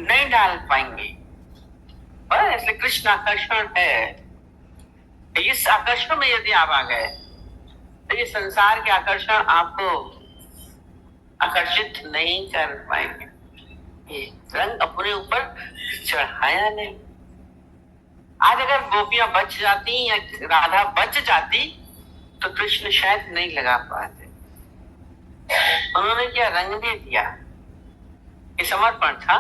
नहीं डाल पाएंगे। और इसलिए कृष्ण आकर्षण है। इस आकर्षण में यदि आप आ गए तो ये संसार के आकर्षण आपको आकर्षित नहीं कर पाएंगे। ये रंग अपने ऊपर चढ़ाया नहीं। आज अगर गोपियां बच जाती या राधा बच जाती तो कृष्ण शायद नहीं लगा पाते। उन्होंने क्या रंग दे दिया, ये समर्पण था।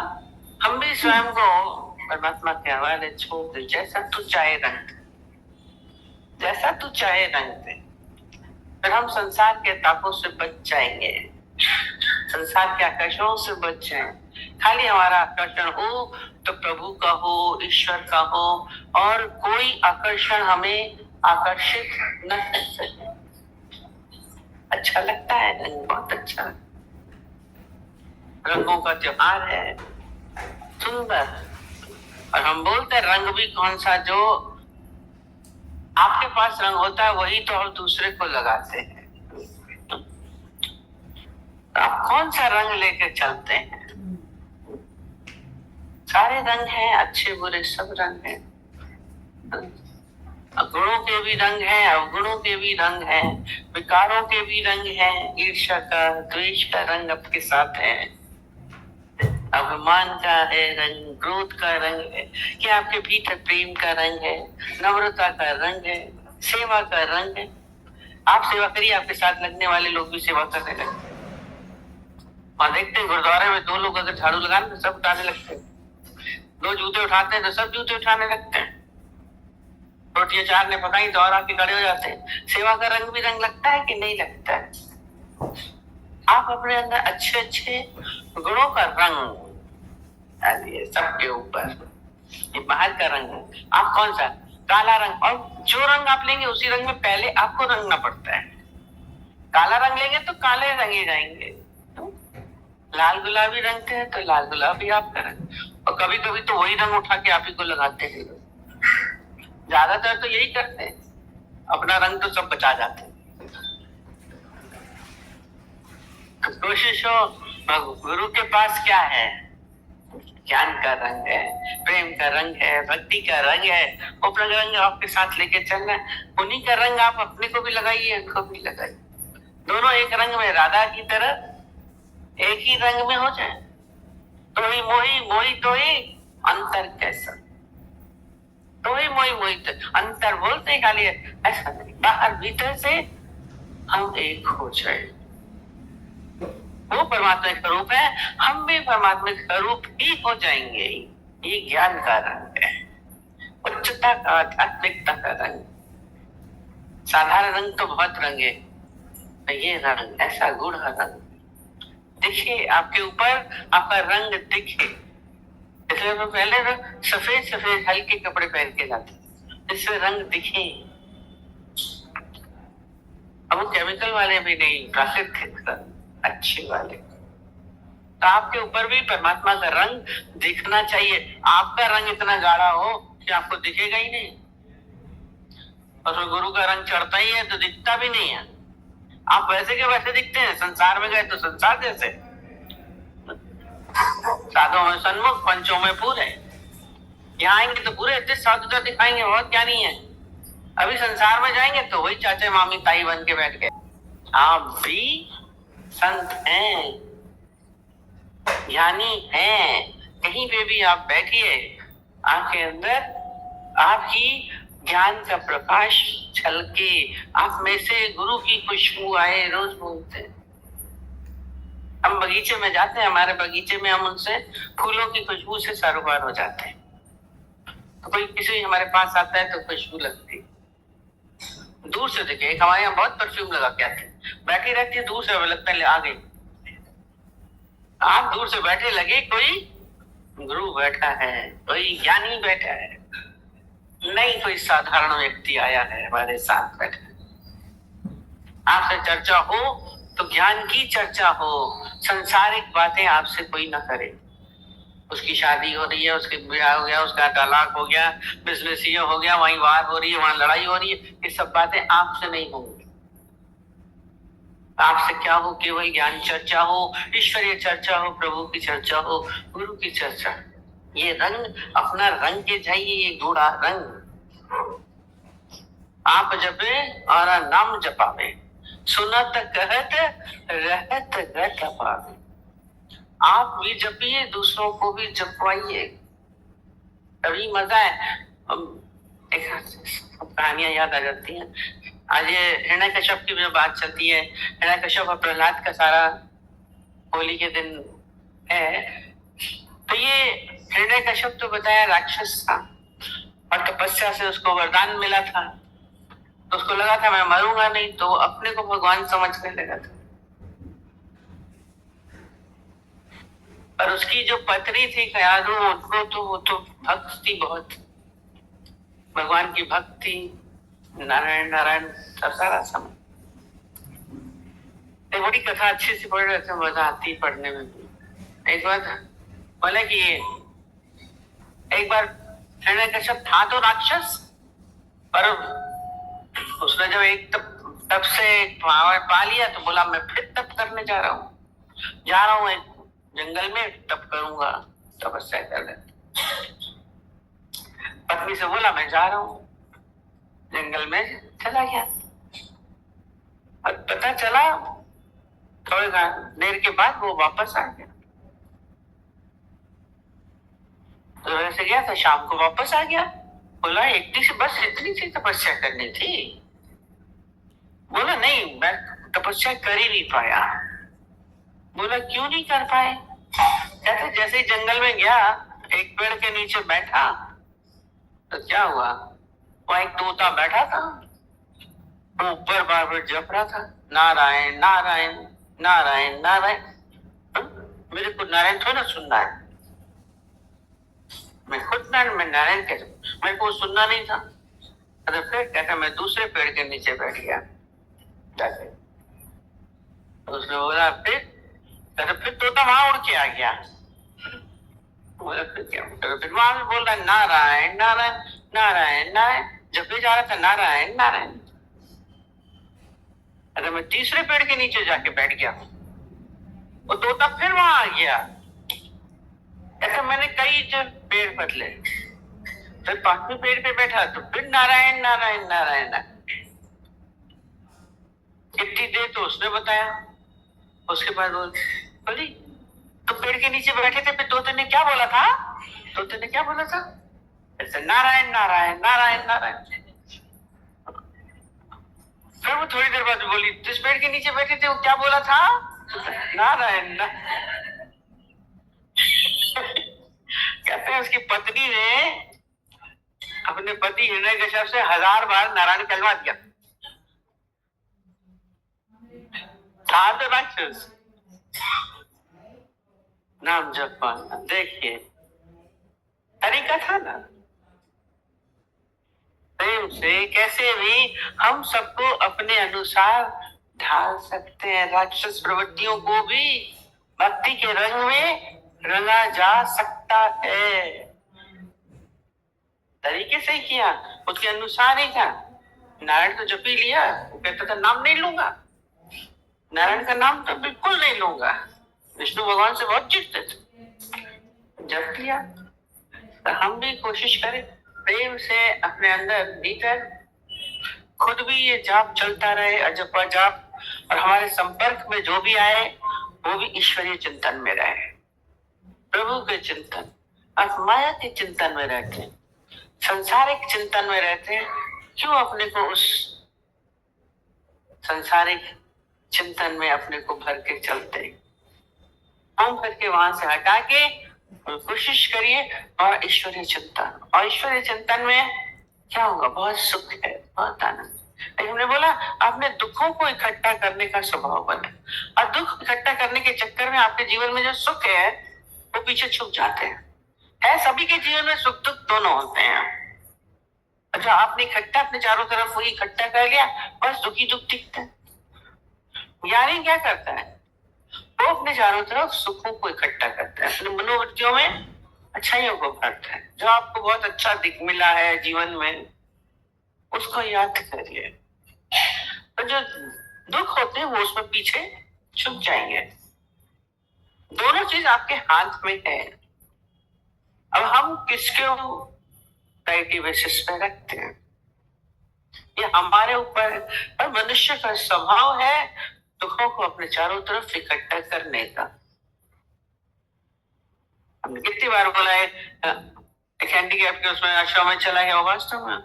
हम भी स्वयं को परमात्मा के हवाले छोड़ दे। जैसा तू चाहे रंग दे, जैसा तू चाहे रंग दे, फिर हम संसार के तापों से बच जाएंगे, संसार के आकर्षणों से बच जाएं। खाली हमारा आकर्षण हो तो प्रभु का हो, ईश्वर का हो, और कोई आकर्षण हमें आकर्षित न कर सके। अच्छा लगता है रंग, बहुत अच्छा, रंगों का त्योहार है, सुंदर। और हम बोलते हैं रंग भी कौन सा, जो आपके पास रंग होता है वही तो हम दूसरे को लगाते हैं। आप कौन सा रंग लेकर चलते हैं? सारे रंग हैं, अच्छे बुरे सब रंग हैं। गुणों के भी रंग हैं, अवगुणों के भी रंग हैं, विकारों के भी रंग हैं। ईर्ष्या का, द्वेष का रंग आपके साथ है, अभिमान का है रंग, क्रोध का रंग है, क्या आपके भीतर प्रेम का रंग है, नम्रता का रंग है, सेवा का रंग है। आप सेवा करिए, आपके साथ लगने वाले लोग भी सेवा करने लगते हैं। और देखते हैं गुरुद्वारे में दो लोग अगर झाड़ू लगाने तो सब उठाने लगते हैं, दो जूते उठाते हैं तो सब जूते उठाने लगते हैं, रोटियां चार ने पकाई तो और आके खड़े हो जाते हैं। सेवा का रंग भी रंग लगता है कि नहीं लगता है? आप अपने अंदर अच्छे अच्छे गुणों का रंग डालिए सबके ऊपर। ये बाहर का रंग है। आप कौन सा? काला रंग। और जो रंग आप लेंगे उसी रंग में पहले आपको रंगना पड़ता है। काला रंग लेंगे तो काले रंगे जाएंगे, लाल गुलाबी रंगते हैं तो लाल गुलाबी आपका रंग। और कभी कभी तो वही रंग उठा के आप ही को लगाते हैं। ज्यादातर तो यही करते हैं, अपना रंग तो सब बचा जाते हैं। कोशिश हो, गुरु के पास क्या है? ज्ञान का रंग है, प्रेम का रंग है, भक्ति का रंग है। वो अपना रंग आपके साथ लेके चलना है। उन्हीं का रंग आप अपने को भी लगाइए, उनको भी लगाइए। दोनों एक रंग में, राधा की तरह एक ही रंग में हो जाए। तो ही मोही, मोही तो ही, अंतर कैसा? तो ही मोही, मोही तो अंतर बोलते हैं खाली, ऐसा नहीं। बाहर भीतर से हम एक हो जाए। वो परमात्मा का रूप है, हम भी परमात्मा का रूप ही हो जाएंगे। ये ज्ञान का रंग है, उच्चता का, आध्यात्मिकता का रंग। साधारण रंग तो बहुत रंग है, ये रंग ऐसा गुण रंग दिखे आपके ऊपर, आपका रंग दिखे। इसलिए मैं पहले सफेद सफेद हल्के कपड़े पहन के जाते, जिससे रंग दिखे। अब वो केमिकल वाले भी नहीं, प्राकृतिक अच्छे वाले। तो आपके ऊपर भी परमात्मा का रंग दिखना चाहिए। आपका रंग इतना गाढ़ा हो कि आपको दिखेगा ही नहीं, और गुरु का रंग चढ़ता ही है तो दिखता भी नहीं है। आप वैसे के वैसे दिखते हैं, संसार में गए तो संसार जैसे, साधों में सन्मुख, पंचों में पूरे। यहाँ आएंगे तो पूरे इतने साधुता दिखाएंगे, बहुत ज्ञानी है। अभी संसार में जाएंगे तो वही चाचे मामी ताई बन के बैठ गए। आप भी संत हैं, ज्ञानी हैं। कहीं पे भी आप बैठिए, आपके अंदर आपकी ज्ञान का प्रकाश छलके, आप में से गुरु की खुशबू आए। रोज बोलते हैं, हम बगीचे में जाते हैं, हमारे बगीचे में हम उनसे फूलों की खुशबू से सरोकार हो जाते हैं। तो कोई किसी हमारे पास आता है तो खुशबू लगती, दूर से देखे। एक हमारे यहाँ बहुत परफ्यूम लगा के आते हैं, बैठी रहती है, दूर से लगता है आ गई। आप दूर से बैठे लगे कोई गुरु बैठा है, कोई ज्ञानी बैठा है, नहीं कोई साधारण व्यक्ति आया है हमारे साथ बैठा। आपसे चर्चा हो तो ज्ञान की चर्चा हो, संसारिक बातें आपसे कोई ना करे। उसकी शादी हो रही है, उसके ब्याह हो गया, उसका तलाक हो गया, बिजनेस ये हो गया, वहीं वार हो रही है, वहां लड़ाई हो रही है, ये सब बातें आपसे नहीं होंगी। आपसे क्या हो? केवल ज्ञान चर्चा हो, ईश्वरीय चर्चा हो, प्रभु की चर्चा हो, गुरु की चर्चा। ये रंग अपना रंग के जाइए, ये गूढ़ा रंग आप जपे और नाम जपावे, सुनत कहत रहत गत पावे। आप भी जपिए, दूसरों को भी जपवाइए, तभी मजा है। एक कहानियां याद आ जाती हैं। आज ये हिरण्यकश्यप की जो बात चलती है, हिरण्यकश्यप और प्रहलाद का सारा होली के दिन है। तो ये हिरण्यकश्यप तो बताया राक्षस था और तपस्या से उसको वरदान मिला था, तो उसको लगा था मैं मरूंगा नहीं, तो अपने को भगवान समझने लगा था। पर उसकी जो पत्नी थी कयाधु, उनको तो वो तो भक्त थी, बहुत भगवान की भक्त थी, नारायण नारायण सारा समय। एक बड़ी कथा अच्छी सी पढ़ रहे थे, मजा आती पढ़ने में भी। एक बार बोले कि एक बार हिरण्यकश्यप था तो राक्षस, पर उसने जब एक तप से पा लिया तो बोला मैं फिर तप करने जा रहा हूँ एक जंगल में तप करूंगा, तपस्या करने। पत्नी से बोला मैं जा रहा हूँ, जंगल में चला गया। और पता चला थोड़ी देर के बाद वो वापस आ गया। तो वैसे गया था, शाम को वापस आ गया। बोला एक सी बस इतनी सी तपस्या करनी थी। बोला नहीं, मैं तपस्या कर ही नहीं पाया। बोला क्यों नहीं कर पाए? कहते जैसे ही जंगल में गया, एक पेड़ के नीचे बैठा तो क्या हुआ, वहां एक तोता बैठा था, वो ऊपर बार बार जप रहा था नारायण नारायण नारायण नारायण। मेरे को नारायण थोड़ा सुनना है, मैं खुद नारायण कैसे, मेरे को सुनना नहीं था। अरे फिर कहता मैं दूसरे पेड़ के नीचे बैठ गया जाके। उसने बोला फिर तोता वहां उड़ के आ गया। बोला फिर क्या? फिर वहां बोल रहा नारायण नारायण नारायण नारायण, जब भी जा रहा था नारायण नारायण। अरे मैं तीसरे पेड़ के नीचे जाके बैठ गया, वो तोता फिर वहां आ गया। ऐसे मैंने कई पेड़ बदले, फिर पांचवें पेड़ पे बैठा तो फिर नारायण नारायण नारायण। कितनी देर तो उसने बताया, उसके बाद बोली तो पेड़ के नीचे बैठे थे, फिर तोते ने क्या बोला था? तोते ने क्या बोला था? ऐसे नारायण नारायण नारायण नारायण। फिर वो थोड़ी देर बाद बोली जिस पेड़ के नीचे बैठे थे वो क्या बोला था? नारायण ना। कहते हैं उसकी पत्नी ने अपने पति हिरण्यकश्यप से 1000 बार नारायण कहलवा दिया। था तो राक्षस, नाम जपना देखिए तरीका था ना। प्रेम से कैसे भी हम सबको अपने अनुसार ढाल सकते हैं। राक्षस प्रवृत्तियों को भी भक्ति के रंग में रंगा जा सकता है। तरीके से ही किया, उसके अनुसार ही था। नारायण तो जप ही लिया, वो कहता था नाम नहीं लूंगा, नारायण का नाम तो बिल्कुल नहीं लूंगा। विष्णु भगवान से बहुत चिढ़ते थे, जप लिया। तो हम भी कोशिश करें प्रेम से अपने अंदर भीतर खुद भी ये जाप चलता रहे, अजपा जाप, और हमारे संपर्क में जो भी आए वो भी ईश्वरीय चिंतन में रहे, प्रभु के चिंतन। आप माया के चिंतन में रहते हैं, संसारिक चिंतन में रहते हैं, क्यों अपने को उस संसारिक चिंतन में अपने को भर के चलते? हम करके वहां से हटा के कोशिश करिए और ईश्वरीय चिंतन। और ईश्वरीय चिंतन में क्या होगा? बहुत सुख है, बहुत आनंद। हमने बोला आपने दुखों को इकट्ठा करने का स्वभाव बना, और दुख इकट्ठा करने के चक्कर में आपके जीवन में जो सुख है वो पीछे छुप जाते हैं। सभी के जीवन में सुख दुख दोनों होते हैं। अच्छा, आपने इकट्ठा अपने चारों तरफ वही इकट्ठा कर लिया, बस दुखी दुख दिखते हैं। ज्ञानी क्या करता है? वो अपने चारों तरफ सुखों को इकट्ठा करता है, अपने मनोवृत्तियों में अच्छाइयों को भरता है। जो आपको बहुत अच्छा दिख मिला है जीवन में, उसको याद करिए। तो जो दुख होते हैं वो उसमें पीछे छुप जाएंगे। दोनों चीज आपके हाथ में है। अब हम किसके प्रायोरिटी बेसिस पे रखते हैं, ये हमारे ऊपर है। पर मनुष्य का स्वभाव है दुखों को अपने चारों तरफ इकट्ठा करने का। हमने कितनी बार बोला है, एक हैंडीकैप के उसमें आश्रम में चला गया वास्तव में,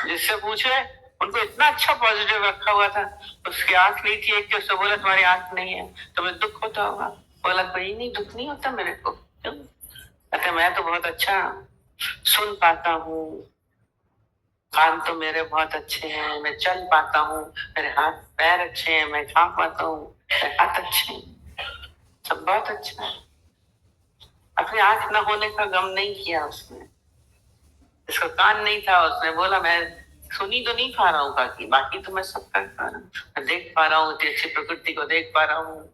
जिससे पूछे उनको इतना अच्छा पॉजिटिव रखा हुआ था, उसकी आंख नहीं थी एक के, उससे बोला तुम्हारी आंख नहीं है, तुम्हें दुख होता होगा। बोला कोई नहीं, दुख नहीं होता मेरे को। क्यों? कहते मैं तो बहुत अच्छा सुन पाता हूँ, कान तो मेरे बहुत अच्छे हैं, मैं चल पाता हूँ, मेरे हाथ पैर अच्छे हैं, मैं खा पाता हूँ, मेरे हाथ अच्छे हैं, सब बहुत अच्छा है। अपनी आंख न होने का गम नहीं किया उसने, इसका कान नहीं था, उसने बोला मैं सुनी तो नहीं पा रहा हूँ बाकी बाकी तो मैं सब कर पा रहा हूँ, मैं देख पा रहा हूँ, अच्छी प्रकृति को देख पा रहा हूँ,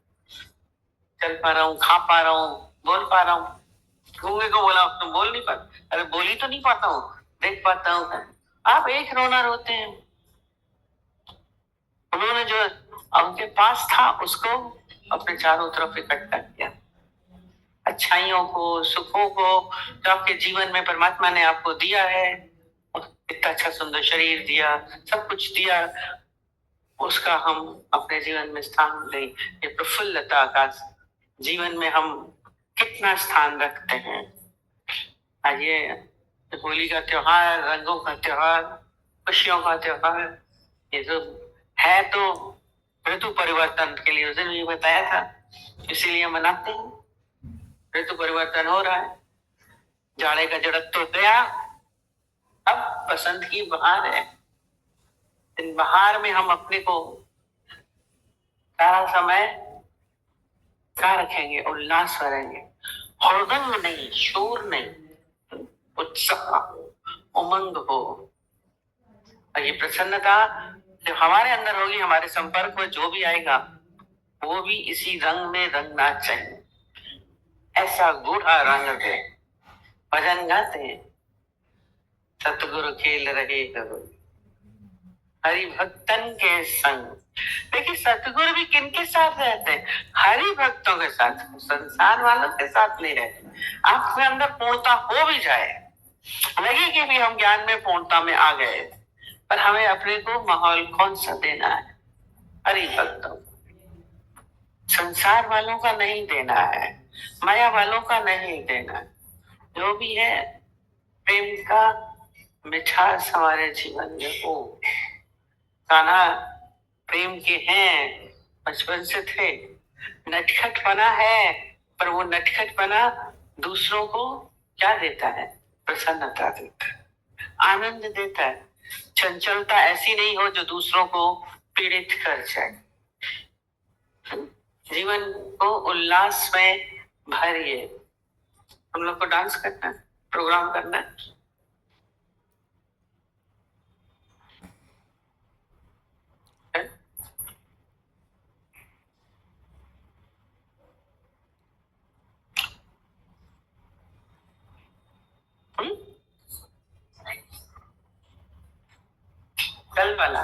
चल पा रहा हूँ, खा पा रहा हूँ, बोल पा रहा हूँ। गूंगे को बोला तुम बोल नहीं पाते, अरे बोल ही तो नहीं पाता हूँ, देख पाता हूँ। आप एक रोना रोते हैं, उन्होंने जो उनके पास था उसको अपने चारों तरफ इकट्ठा किया, अच्छाइयों को, सुखों को जो आपके जीवन में परमात्मा ने आपको दिया है, इतना अच्छा सुंदर शरीर दिया, सब कुछ दिया, उसका हम अपने जीवन में स्थान दें। ये प्रफुल्लता का जीवन में हम कितना स्थान रखते हैं। आज ये होली का त्योहार, रंगों का त्योहार, खुशियों का त्योहार, ये जो है तो ऋतु परिवर्तन के लिए, उस दिन भी बताया था, इसीलिए मनाते हैं। ऋतु परिवर्तन हो रहा है, जाड़े का जड़त तो गया, अब बसंत की बहार है। इन बहार में हम अपने को सारा समय क्या रखेंगे, उल्लास करेंगे, हुड़दंग नहीं, शोर नहीं, उत्साह उमंग हो। और ये प्रसन्नता जो हमारे अंदर होगी, हमारे संपर्क में जो भी आएगा वो भी इसी रंग में रंगना चाहिए। ऐसा गूढ़ा रंग दे, भजन गाते सतगुरु खेल रहे करो हरि भक्तन के संग। देखिए सतगुरु भी किनके साथ रहते हैं, हरि भक्तों के साथ, संसार वालों के साथ नहीं रहते। आपके अंदर पूर्णता हो भी जाए, लगे कि भी हम ज्ञान में पूर्णता में आ गए, पर हमें अपने को माहौल कौन सा देना है, हरि भक्तों, संसार वालों का नहीं देना है, माया वालों का नहीं देना है। जो भी है प्रेम का मिठास हमारे जीवन में हो। कान्हा प्रेम के हैं, बचपन से थे, नटखट बना है, पर वो नटखट बना दूसरों को क्या देता है, प्रसन्नता देता है, आनंद देता है। चंचलता ऐसी नहीं हो जो दूसरों को पीड़ित कर जाए। जीवन को उल्लास में भरिए। हम लोग को डांस करना है, प्रोग्राम करना है। कल वाला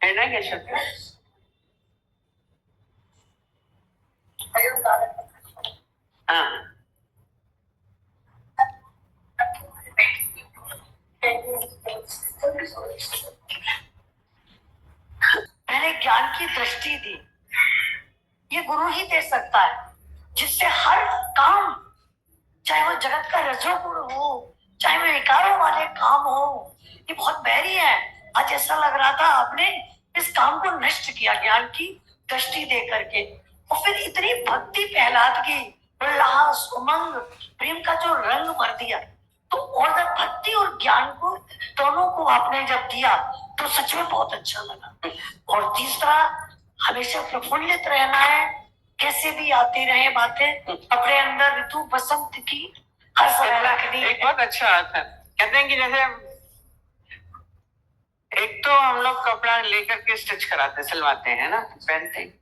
है ना, क्या शब्द हाँ, मैंने ज्ञान की दृष्टि दी, ये गुरु ही दे सकता है, जिससे हर काम, चाहे वो जगत का रजोगुण हो, चाहे वो विकारों वाले काम हो, ये बहुत बैरी है। आज ऐसा लग रहा था आपने इस काम को नष्ट किया ज्ञान की दृष्टि दे करके, और फिर इतनी भक्ति प्रहलादगी, उल्लास, उमंग, प्रेम का जो रंग भर दिया, तो और जब भक्ति और ज्ञान को दोनों को आपने जब दिया तो सच में बहुत अच्छा लगा। और तीसरा, हमेशा प्रफुल्लित रहना है, कैसे भी आती रहे बातें, अपने अंदर ऋतु बसंत की हर समय रखनी। एक बहुत अच्छा अर्थ है, कहते हैं कि जैसे एक तो हम लोग कपड़ा लेकर के स्टिच कराते, सिलवाते हैं ना, पहनते हैं,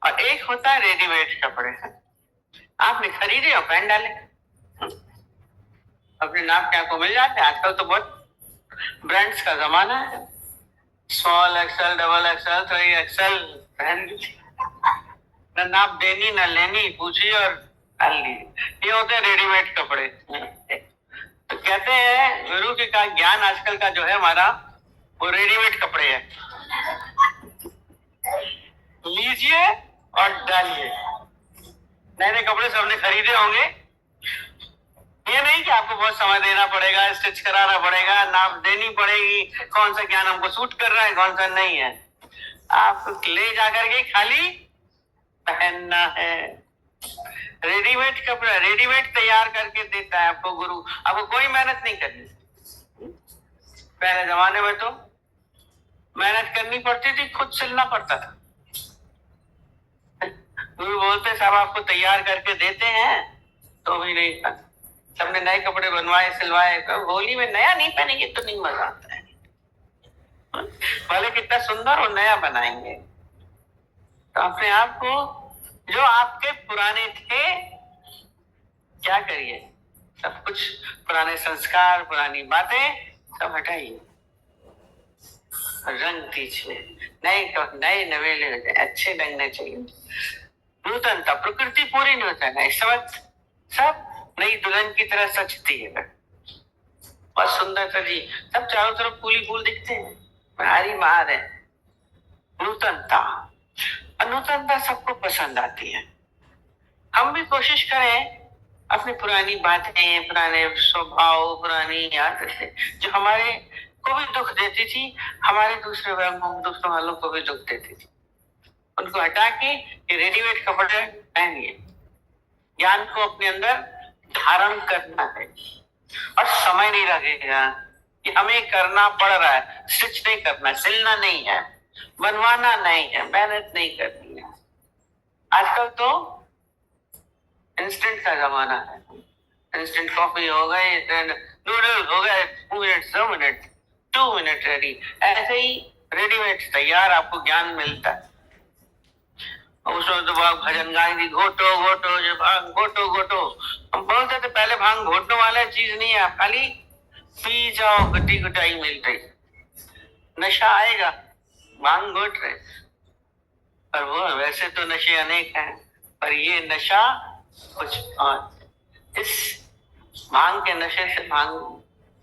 और एक होता है रेडीमेड कपड़े। आपने खरीदे और पहन डाले, अपने नाप के आपको मिल जाते हैं। आजकल तो बहुत ब्रांड्स का जमाना है, small XL, double XL, 3 XL पहन लीजिए, न नाप देनी न लेनी, पूछिए और डाल लीजिए। ये होते हैं रेडीमेड कपड़े। तो कहते हैं गुरु के का ज्ञान आजकल का जो है हमारा, वो रेडीमेड कपड़े है। लीजिए और डालिए। नए नए कपड़े सबने खरीदे होंगे। ये नहीं कि आपको बहुत समय देना पड़ेगा, स्टिच कराना पड़ेगा, नाप देनी पड़ेगी, कौन सा ज्ञान हमको सूट कर रहा है कौन सा नहीं है। आप ले जाकर के खाली पहनना है। रेडीमेड कपड़ा रेडीमेड तैयार करके देता है आपको गुरु, आपको कोई मेहनत नहीं करनी। पहले जमाने में तो मेहनत करनी पड़ती थी, खुद सिलना पड़ता था। गुरु बोलते साहब आपको तैयार करके देते हैं तो भी नहीं था। सबने नए कपड़े बनवाए सिलवाए, तो होली में नया नहीं पहनेंगे तो नहीं मजा आता है। भले कितना सुंदर और नया बनाएंगे। तो अपने आप को जो आपके पुराने थे, क्या करिए, सब कुछ पुराने संस्कार पुरानी बातें सब हटाइए, रंग दीजिए, नए नवेले अच्छे लगने चाहिए। नूतनता, प्रकृति पूरी नूतन है। इस वक्त सब नई दुल्हन की तरह सजती है, बहुत सुंदर सजी, सब चारों तरफ फूल फूल दिखते हैं, हरी बहार है। नूतनता, नूतनता सबको पसंद आती है। हम भी कोशिश करें अपनी पुरानी बातें, पुराने स्वभाव, पुरानी आदतें जो हमारे को भी दुख देती थी, हमारे दूसरे वालों को भी दुख देती थी, उनको हटा के ये रेडीमेड कपड़े पहनिए। ज्ञान को अपने अंदर धारण करना है और समय नहीं लगेगा कि हमें करना पड़ रहा है। स्टिच नहीं करना, सिलना नहीं है, बनवाना नहीं है, मेहनत नहीं करनी है। आजकल तो इंस्टेंट का जमाना है। इंस्टेंट कॉफी हो गई, नूडल्स हो गए, 2 मिनट रेडी। ऐसे ही रेडीमेड तैयार आपको ज्ञान मिलता है। उसमें तो भजन गाएंगे, घोटो घोटो जो भांग घोटो घोटो। हम बोलते थे पहले भांग घोटने वाला चीज नहीं है, खाली पी जाओ, गड्डी गुटाई मिल रही, नशा आएगा, भांग घोट रहे। पर वो वैसे तो नशे अनेक हैं, पर ये नशा कुछ और। इस भांग के नशे से भांग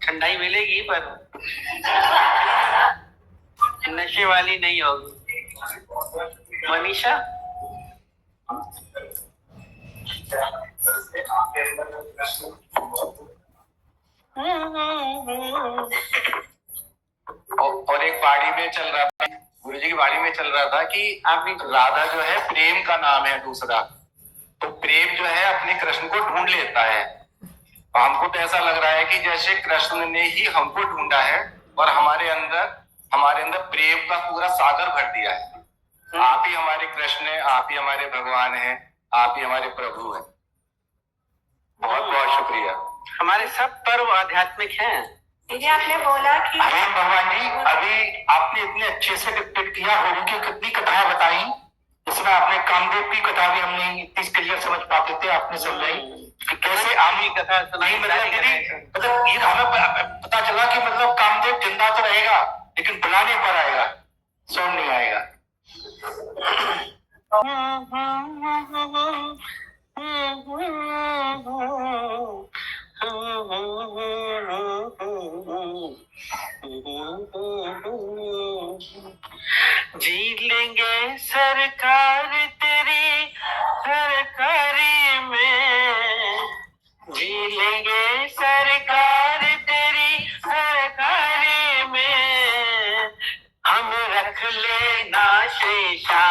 ठंडाई मिलेगी पर नशे वाली नहीं होगी। मनीषा, और एक वाणी में चल रहा था, गुरु जी की वाणी में चल रहा था कि आप राधा जो है प्रेम का नाम है दूसरा, तो प्रेम जो है अपने कृष्ण को ढूंढ लेता है। तो हमको तो ऐसा लग रहा है कि जैसे कृष्ण ने ही हमको ढूंढा है और हमारे अंदर प्रेम का पूरा सागर भर दिया है। आप ही हमारे कृष्ण हैं, आप ही हमारे भगवान हैं, आप ही हमारे प्रभु हैं। बहुत बहुत शुक्रिया। हमारे सब पर्व आध्यात्मिक हैं। दीदी आपने बोला कि अरे भगवान जी, अभी आपने इतने अच्छे से डिक्टेट किया, होली की कितनी कथाएं बताई, इसमें आपने कामदेव की कथा भी हमने इतनी क्लियर समझ पाते थे, आपने समझाई कि कैसे आमी कथा सुनाई। मतलब दीदी, मतलब ये हमें पता चला कि मतलब कामदेव जिंदा तो रहेगा लेकिन बुलाने पर आएगा, सुन नहीं आएगा। जी लेंगे सरकार तेरी सरकारी में, जी लेंगे सरकार तेरी सरकारी में, हम रख लेना शेषा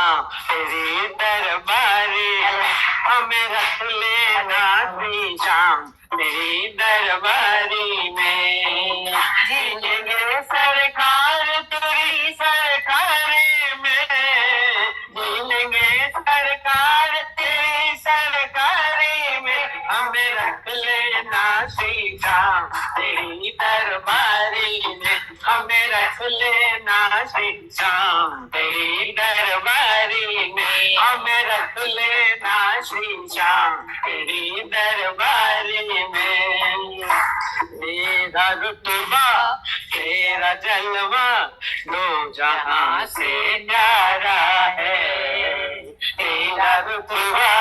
तेरी दरबारी में, हमें रख लेना शेषा तेरी दरबारी में। जी लेंगे सरकार तेरी सरकारी में, जी लेंगे सरकार तेरी सरकारी में, हमें रख लेना सीधा तेरी दरबारी में, हमें रख लेना सीधा तेरी दरबारी में, हमें रख लेना सीधा तेरी दरबारी में। तेरा रुतबा तेरा जलवा दो जहां से न्यारा है, तेरा रुतबा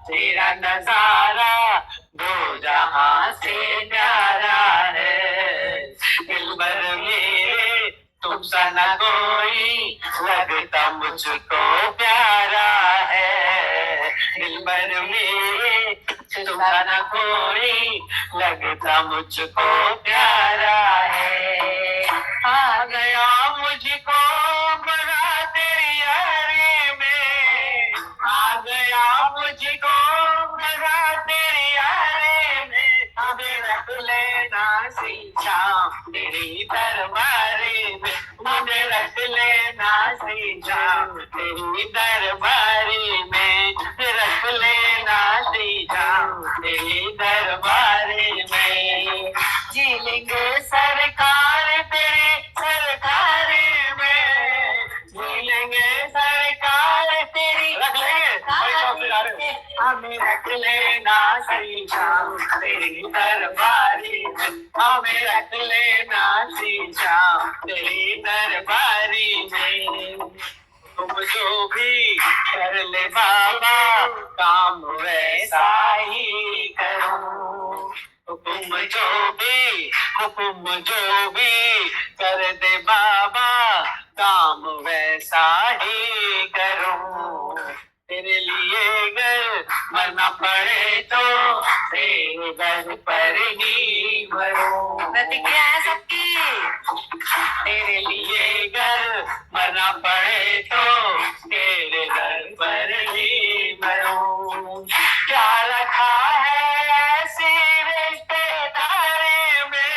तेरा नजारा दो जहां से प्यारा है। दिलबर मेरे तुमसा न कोई लगता मुझको प्यारा है। दिलबर मेरे तुमसा न कोई लगता मुझको प्यारा है। आ गया मुझको मजा तेरी यारी में, आ गया मुझको मजा तेरी यारी में। हमें रख लेना सीधा तेरी दरबारी में, मुझे रख लेना सीधा तेरी दरबारी में, रख लेना सीधा तेरी दरबारी में। जी लेंगे सरकार तेरी सरकारी में, जी लेंगे सरकार तेरी रख लेंगे। हमें रख लेना सीधा तेरी दरबारी में, हमें रख लेना सीधा तेरी दरबारी में। तुम जो भी कर ले बाबा काम वैसा ही करो। हुक्म जो भी कर दे बाबा काम वैसा ही करो। तेरे लिए अगर मरना पड़े तो तेरे दर पर ही मरो। प्रतिक्रिया है सबकी। तेरे लिए अगर मरना पड़े तो तेरे दर पर ही मरो। क्या रखा है ऐसी रिश्तेदारी में,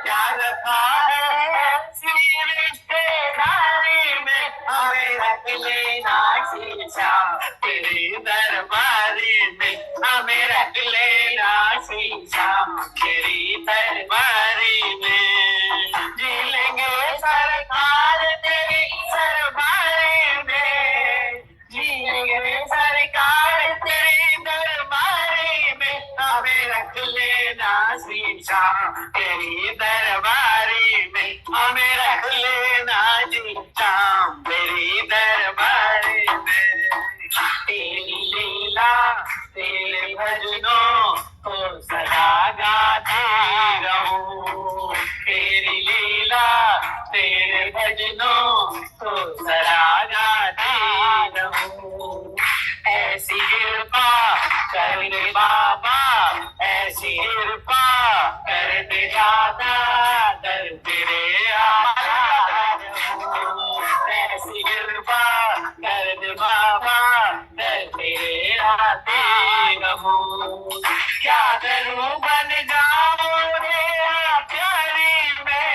क्या रखा है ऐसी रिश्तेदारी में। हमें रख लेना शीशा तेरी दरबारी में, हमें रख लेना शीशा तेरी दरबारी में। जी लेंगे सरकार तेरी सरबारी में, जी लेंगे सरकार तेरी दरबारी में। हमें रख लेना शीशा तेरी दरबारी में, हमें रख लेना शीशा तेरी दरबारी में। तेरी लीला तेरे भजनों को सदा गाती रहूं, तेरी लीला तेरे भजनों को सदा गाती रहूं। ऐसी कृपा कर दे बाबा, ऐसी कृपा कर दे दादा, दर तेरे आया रहूं। ऐसी कृपा कर दे बाबा, दर तेरे आते रहूं। क्या करूं बन जाऊं तेरा प्यारी में,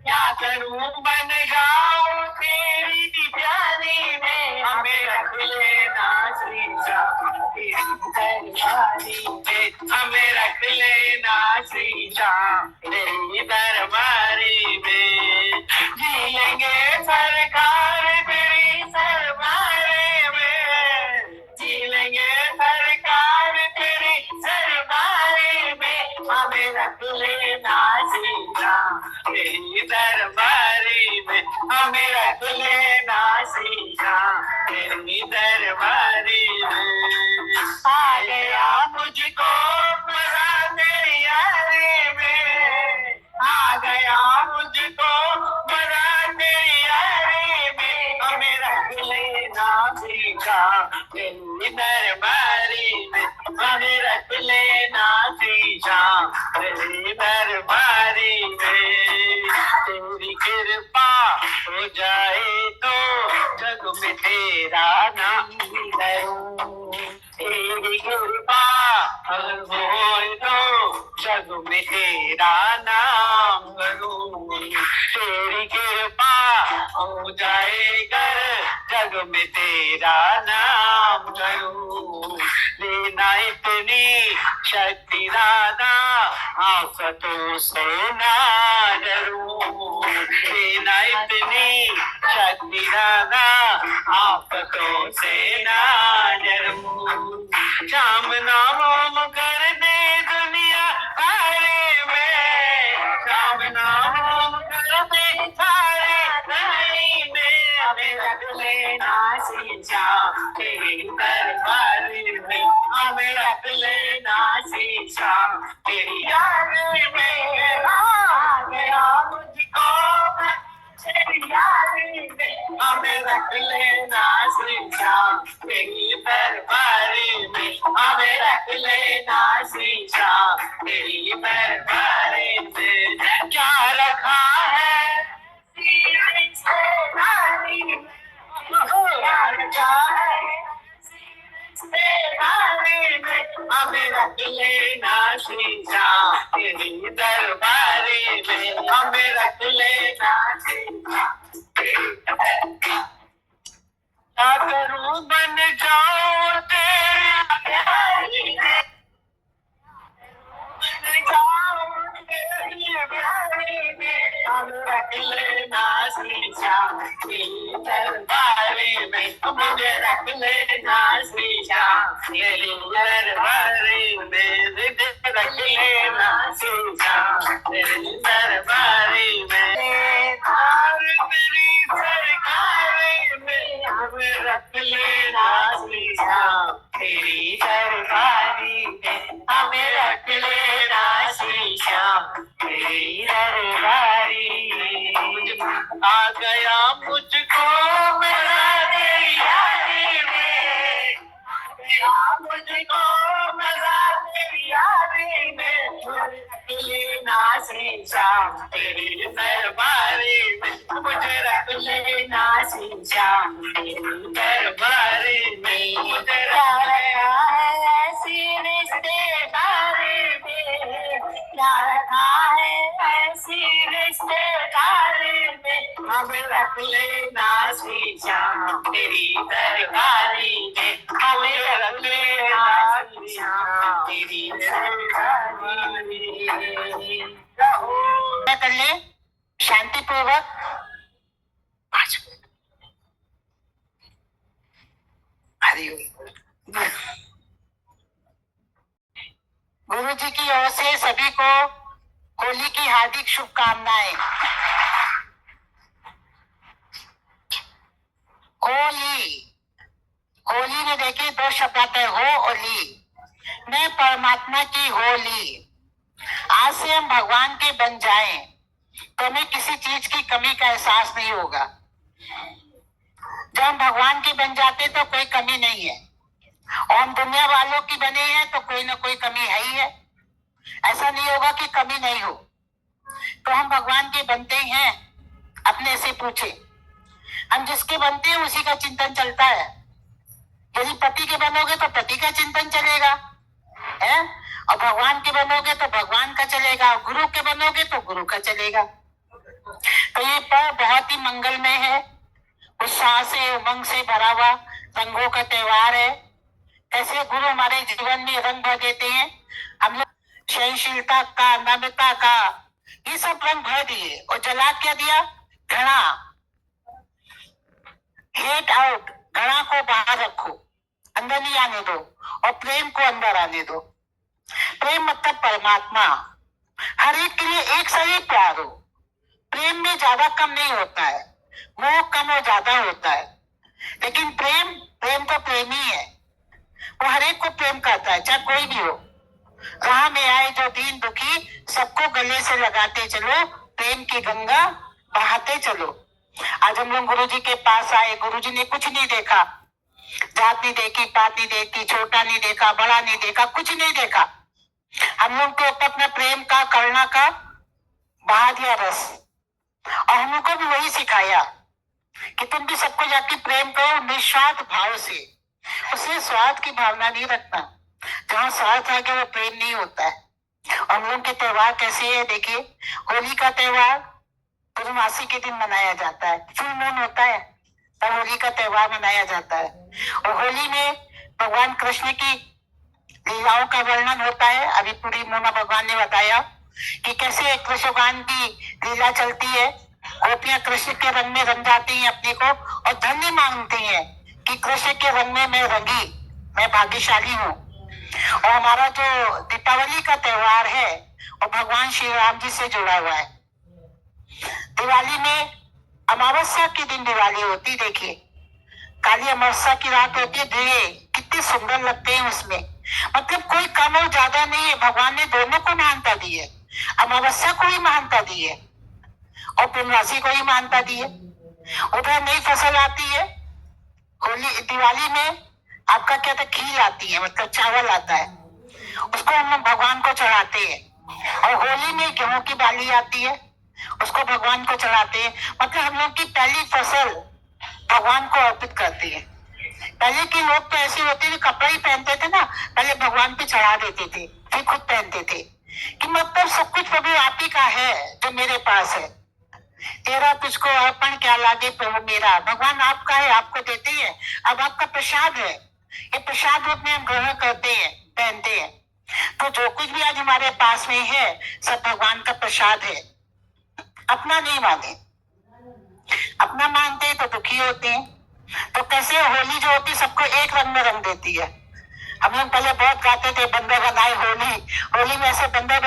क्या करूं बन जाऊं तेरी प्यारी में। हमें रख लेना शीशा तेरी दरबारी में, हमें रख लेना शीशा तेरी दरबारी में। जी लेंगे सरकार तेरी सरबारी में, जी लेंगे सरकार तेरी सरबारी में। हमें रख लेना शीशा तेरी दरबारी में, हमें रख लेना शीशा तेरी दरबारी में। आ गया मुझको मजा तेरी यारी में, आ गया मुझको मजा तेरी यारी में। हमें रख लेना सीखा तेरी दरबारी में, हमें रख लेना सीखा तेरी दरबारी में। तेरी कृपा हो जाए तो जग में तेरा नाम करूं, तेरी कृपा अगर हो तो जग में तेरा नाम करूं। तेरी कृपा हो जाए कर जग में तेरा नाम करूं। लेना इतनी शक्ति दादा आफतों से ना डरूं, लेना इतनी शक्ति दादा आफतों से ना डरूं। शाम नाम कर दे दुनिया सारे में, शाम नाम कर दे सारे सारी में। हमें रख लेना शीशा तेरी दरबारी में, तेरी याद में आ गया मुझको, तेरी याद में हमें रख लेना श्री श्याम, तेरी दरबारी में हमें रख लेना श्री श्याम, तेरी दरबारी में क्या रखा है हमें रख लेना श्री श्याम, तेरी दरबारी में हमें रख लेना श्री श्याम। क्या करूं बन जाऊं तेरे प्यारी में, बन जाऊं तेरी प्यारी में हमें रख लेना श्री श्याम, तेरी दरबारी में मुझे रख लेना श्री श्याम, तेरी दरबारी में रख लेना श्री श्याम, तेरी दरबारी में तेरी सरकार में हमें रख लेना श्री श्याम, तेरी दरबारी में हमें रख लेना श्री श्याम, तेरी दरबारी आ गया मुझको मेरा तेरी यारी में, आ गया मुझको मजा तेरी यारी में, रख लेना श्री श्याम, तेरी दरबारी में मुझे रख लेना श्री श्याम, तेरी दरबारी में मुझे रख लेना ऐसी रिश्तेदारी में, क्या रखा है ऐसी रिश्तेदारी में हमें रख लेना श्री श्याम, तेरी दरबारी में हमें रख लेना श्री श्याम, तेरी दरबारी में। कर ले शांति पूर्वक 5 मिनट। हरिओम। गुरु जी की ओर से सभी को होली की हार्दिक शुभकामनाएं। होली, होली में देखिए 2 शब्द आते हैं, हो और ली। मैं परमात्मा की होली। आज से हम भगवान के बन जाएं तो हमें किसी चीज की कमी का एहसास नहीं होगा। जब हम भगवान के बन जाते तो कोई कमी नहीं है, और हम दुनिया वालों की बने हैं तो कोई ना कोई कमी है ही है। ऐसा नहीं होगा कि कमी नहीं हो। तो हम भगवान के बनते हैं, अपने से पूछे। हम जिसके बनते हैं उसी का चिंतन चलता है। यदि पति के बनोगे तो पति का चिंतन चलेगा, है, और भगवान के बनोगे तो भगवान का चलेगा, और गुरु के बनोगे तो गुरु का चलेगा। तो ये पर्व बहुत ही मंगलमय है, उत्साह से उमंग से भरा हुआ रंगों का त्योहार है। कैसे गुरु हमारे जीवन में रंग भर देते हैं। हम लोग सहनशीलता का, नम्रता का, ये सब रंग भर दिए, और जला क्या दिया, घृणा, हेट आउट, घृणा को बाहर रखो, अंदर नहीं आने दो, और प्रेम को अंदर आने दो। प्रेम मतलब परमात्मा, हर एक के लिए एक सा ही प्यार हो। प्रेम में ज्यादा कम नहीं होता है, मोह कम और ज्यादा होता है, लेकिन प्रेम, प्रेम तो प्रेम ही है। वो हर एक को प्रेम करता है, चाहे कोई भी हो। राह में आए जो दीन दुखी, सबको गले से लगाते चलो, प्रेम की गंगा बहाते चलो। आज हम लोग गुरु जी के पास आए, गुरु जी ने कुछ नहीं देखा, जात नहीं देखी, पात नहीं देखी, छोटा नहीं देखा, बड़ा नहीं देखा, कुछ नहीं देखा। हम लोग को अपना प्रेम का, करुणा का बहा दिया रस, और हम लोग को भी वही सिखाया कि तुम भी सबको जाके प्रेम करो निस्वार्थ भाव से। उसे स्वार्थ की भावना नहीं रखना, जहाँ स्वार्थ आ गया वो प्रेम नहीं होता है। और हम लोग के त्योहार कैसे है, देखिए होली का त्योहार पूर्णमासी के दिन मनाया जाता है, फुल मून होता है तब होली का त्योहार मनाया जाता है। और होली में भगवान कृष्ण की लीलाओं का वर्णन होता है। अभी पूरी मोना भगवान ने बताया कि कैसे कृष्ण भगवान की लीला चलती है। गोपियां कृष्ण के रंग में रंग जाती हैं अपने को, और धन्य मांगती हैं कि कृष्ण के रंग में मैं रंगी, मैं भाग्यशाली हूँ। और हमारा जो दीपावली का त्योहार है वो भगवान श्री राम जी से जुड़ा हुआ है। दिवाली में अमावस्या के दिन दिवाली होती, देखिए काली अमावस्या की रात होती है, दिए कितने सुंदर लगते हैं उसमें। मतलब कोई कम और ज्यादा नहीं है, भगवान ने दोनों को अमावस्या को ही महानता दी है और पूर्णवासी को ही महानता दी है। उधर नई फसल आती है, होली दिवाली में आपका क्या था, खीर आती है, मतलब चावल आता है, उसको हम लोग भगवान को चढ़ाते हैं। और होली में गेहूं की बाली आती है, उसको भगवान को चढ़ाते हैं। मतलब हम लोग की पहली फसल भगवान को अर्पित करती है। पहले के लोग तो ऐसे होते थे, कपड़ा ही पहनते थे ना, पहले भगवान पे चढ़ा देते थे फिर खुद पहनते थे, कि मतलब सब कुछ प्रभु आप ही का है जो मेरे पास है, तेरा तुझको अर्पण क्या लागे प्रभु मेरा। भगवान आपका है, आपको देते हैं, अब आपका प्रसाद है, ये प्रसाद रूप में हम ग्रहण करते हैं, पहनते हैं। तो जो कुछ भी आज हमारे पास में है सब भगवान का प्रसाद है। अपना नहीं माने, अपना मानते हैं तो दुखी होते हैं। तो कैसे होली जो होती है सबको एक रंग में रंग देती है। हम लोग पहले बहुत गाते थे बंदर बनाए होली, होली में ऐसे बंदर